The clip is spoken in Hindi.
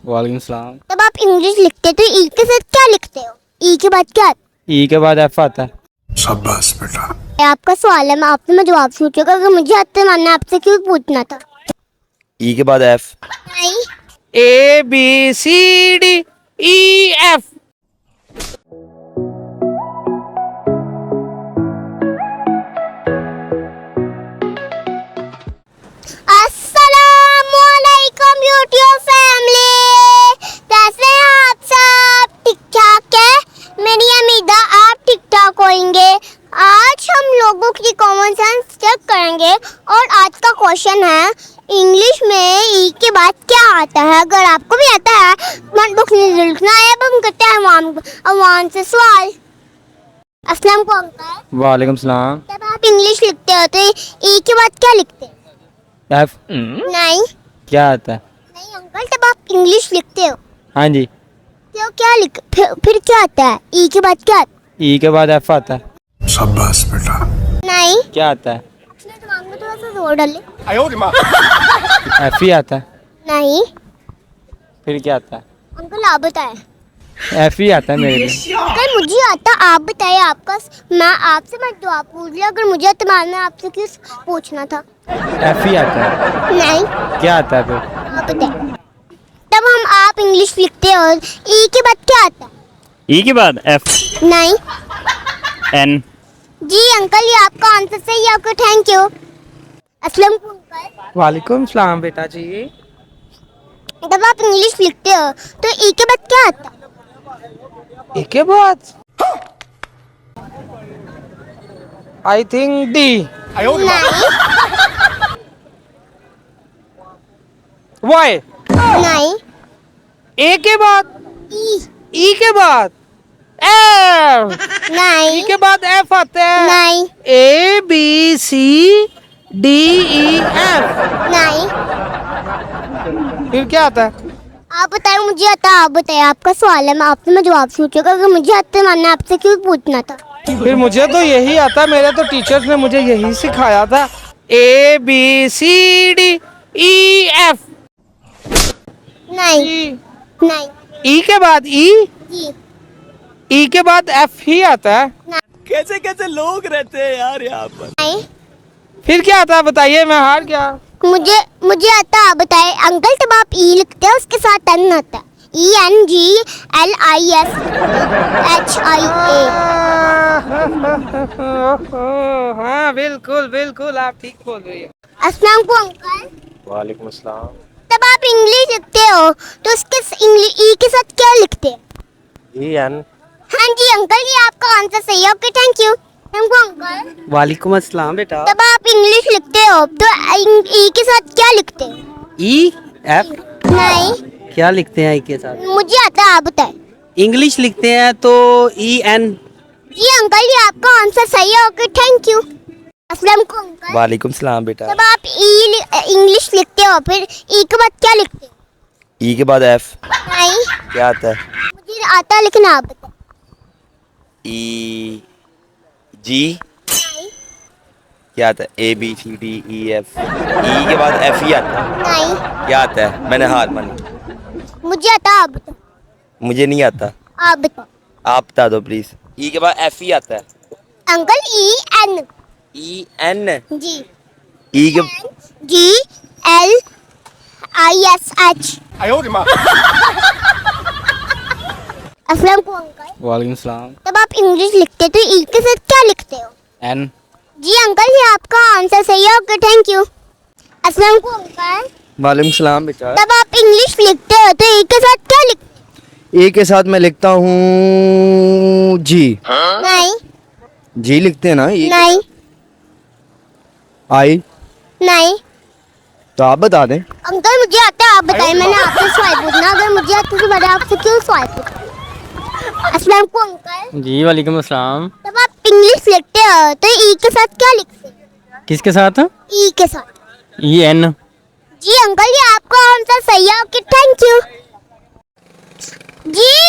वालेकुम सलाम। जब आप इंग्लिश लिखते तो ई के साथ क्या लिखते हो? ई के बाद क्या आता ई के बाद एफ आता है। शाबाश बेटा। है? आपका सवाल है, मैं आपसे मैं जवाब पूछूंगा। अगर मुझे आता है मैंने आपसे क्यों पूछना था? ई के बाद एफ। नहीं। A B C D E F. अस्सलामुअलैकुम यूट्यूब फैमिली, कैसे हैं आप सब? ठीक ठाक है? मेरी उम्मीद है आप ठीक ठाक होंगे। आज हम लोगों की कॉमन सेंस चेक करेंगे और आज का क्वेश्चन है इंग्लिश में ई के बाद क्या आता है। अगर आपको भी आता है कमेंट बॉक्स में लिखना है। अब हम करते हैं अवान से सवाल। अस्सलाम वालेकुम अंकल। वालेकुम सलाम। जब आप इंग्लिश लिखते हो तो ई के बाद क्या लिखते हैं? एफ। नहीं। क्या आता है? नहीं अंकल, जब आप इंग्लिश लिखते हो हाँ जी। तो क्या लिख फिर क्या आता है? ई के बाद क्या आता ई के बाद एफ आता है। शाबाश बेटा। है? नहीं। क्या आता है? अपने दिमाग में थोड़ा सा जोर डाले। एफ ही आता है। नहीं फिर क्या आता है? अंकल आप बताएं। एफ ही आता है मेरे लिए। अंकल मुझे आता, आप बताइए। आपका मैं आपसे मैं जवाब पूछ लिया। अगर मुझे आता मैंने आपसे क्यों पूछना था? एफ ही आता है। नहीं। क्या आता है फिर? आप बताएं। तब हम आप इंग्लिश लिखते हो ई के बाद क्या आता है? ई के बाद एफ नहीं। एन। जी अंकल, ये आपका आंसर सही है। आपको थैंक यू। अस्सलाम वालेकुम अंकल। वालेकुम सलाम बेटा जी। जब आप इंग्लिश लिखते हो तो ई के बाद क्या आता है? ई के बाद आई थिंक डी। नहीं। वाई। नहीं। ए के बाद ई के बाद एफ। ई नहीं। के बाद एफ आता है। नहीं। A B C D E F. नहीं। फिर क्या आता है? आप बताएं। मुझे आता, आप बताएं। आपका सवाल है, मैं आपसे मैं जवाब पूछूंगा। अगर मुझे आता है मैंने आपसे क्यों पूछना था? फिर मुझे तो यही आता, मेरे तो टीचर्स ने मुझे यही सिखाया था। A B C D E F. नहीं। नहीं। ई के बाद ई। जी। ई के बाद एफ ही आता है। कैसे कैसे लोग रहते हैं यार यहाँ पर। नहीं। फिर क्या आता है बताइए, मैं हार गया। मुझे मुझे आता, आप बताएं। अंकल जब आप ई लिखते हैं उसके साथ एन आता है। E N G L I S H I A. हाँ बिल्कुल बिल्कुल, आप ठीक बोल रही है। अस्सलाम वालेकुम अंकल। वालेकुम अस्सलाम। जब आप इंग्लिश लिखते हो तो उसके ई के साथ क्या लिखते हैं? E N. हाँ जी अंकल, ये आपका आंसर सही है। Okay thank you. अंकल वालेकुम अस्सलाम बेटा। जब आप इंग्लिश लिखते हो तो ई के साथ क्या लिखते हैं? ई एफ। नहीं। क्या लिखते हैं ई के साथ? मुझे आता है, आप बताएं। इंग्लिश लिखते हैं तो ई एन। जी अंकल, ये आपका आंसर सही है। Okay thank you. अस्सलाम वालेकुम अंकल। वालेकुम सलाम बेटा। जब आप इंग्लिश लिखते हो फिर ई के बाद क्या लिखते हैं? ई के बाद एफ। नहीं। क्या आता है? मुझे आता है लेकिन आप बताएं। ई जी। नहीं। क्या आता है? A B C D E F. E के बाद एफ ही आता है। नहीं। क्या आता है? मैंने हार मानी। मुझे आता है, आप बताओ। मुझे नहीं आता। आप बताओ। आप बता दो प्लीज। ई के बाद एफ ही आता है। Uncle E N. E N. G. E के G L I S H. अस्सलाम वालेकुम अंकल। वालेकुम सलाम। जब आप इंग्लिश लिखते तो ई के साथ क्या लिखते हो? एन। जी अंकल, ये आपका आंसर सही है। Okay thank you. अस्सलाम वालेकुम अंकल। वालेकुम सलाम बेटा। जब आप इंग्लिश लिखते हो तो ई के साथ क्या लिखते ए के साथ मैं लिखता हूँ जी। हो? नहीं। जी लिखते हैं ना? ई नहीं। आई। नहीं। तो आप बता दें। अंकल मुझे आता है, आप बताइए। मैंने आपसे सवाल पूछना, अगर मुझे आता तो मैंने आपसे क्यों सवाल पूछा? अस्सलाम वालेकुम अंकल। जी वालेकुम अस्सलाम। जब आप इंग्लिश लिखते हो तो ई के साथ क्या लिखते हैं? किसके साथ? ई के साथ। ई एन। जी अंकल, ये आपका आंसर सही है। Okay thank you. जी